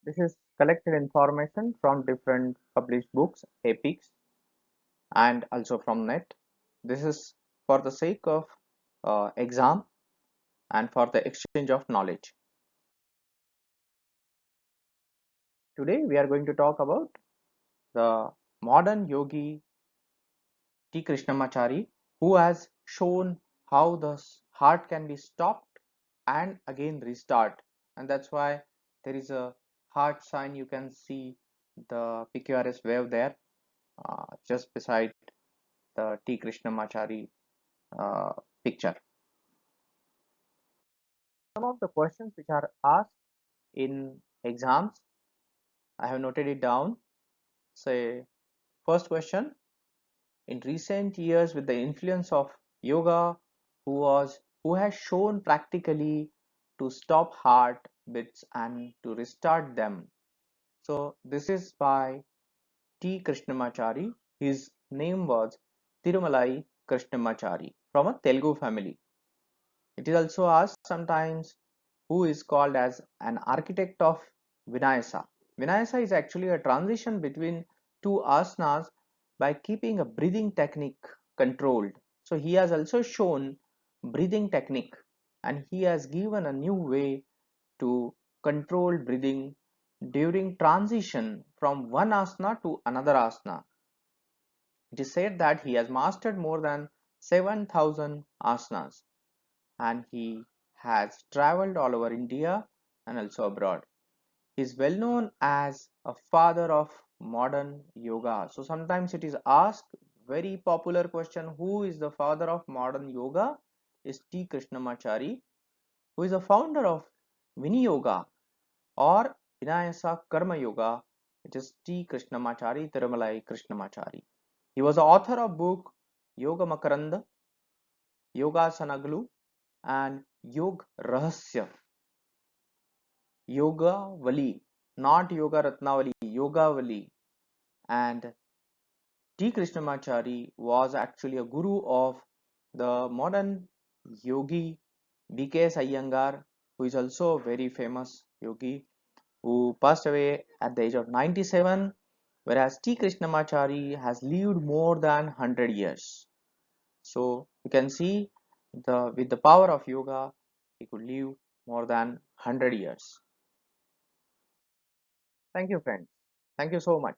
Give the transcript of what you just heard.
This is collected information from different published books, epics, and also from net. This is for the sake of exam and for the exchange of knowledge. Today we are going to talk about the modern yogi T Krishnamachari, who has shown how the heart can be stopped and again restart, and that's why there is a heart sign. You can see the PQRS wave there just beside the T Krishnamachari uh, picture. Some of the questions which are asked in exams, I have noted it down. Say, first question: in recent years, with the influence of yoga, who has shown practically to stop heart beats and to restart them. So this is by T Krishnamachari. His name was Tirumalai Krishnamachari from a Telugu family. It is also asked sometimes who is called as an architect of Vinayasa. Vinayasa is actually a transition between two asanas by keeping a breathing technique controlled. So he has also shown breathing technique, and he has given a new way to control breathing during transition from one asana to another asana. It is said that he has mastered more than 7,000 asanas, and he has traveled all over India and also abroad. He is well known as a father of modern yoga. So sometimes it is asked, very popular question, who is the father of modern yoga? Is T Krishnamachari, who is the founder of Vini Yoga or Vinayasa Karma Yoga. It is T Krishnamachari, Tirumalai Krishnamachari. He was the author of book Yoga Makaranda, Yoga Sanaglu, and Yog Rahasya. Yoga Vali, not Yoga Ratnavali, Yoga Vali. And T Krishnamachari was actually a guru of the modern yogi B.K.S. Iyengar, who is also a very famous yogi who passed away at the age of 97, whereas T Krishnamachari has lived more than 100 years. So you can see with the power of yoga, he could live more than 100 years. Thank you, friends. Thank you so much.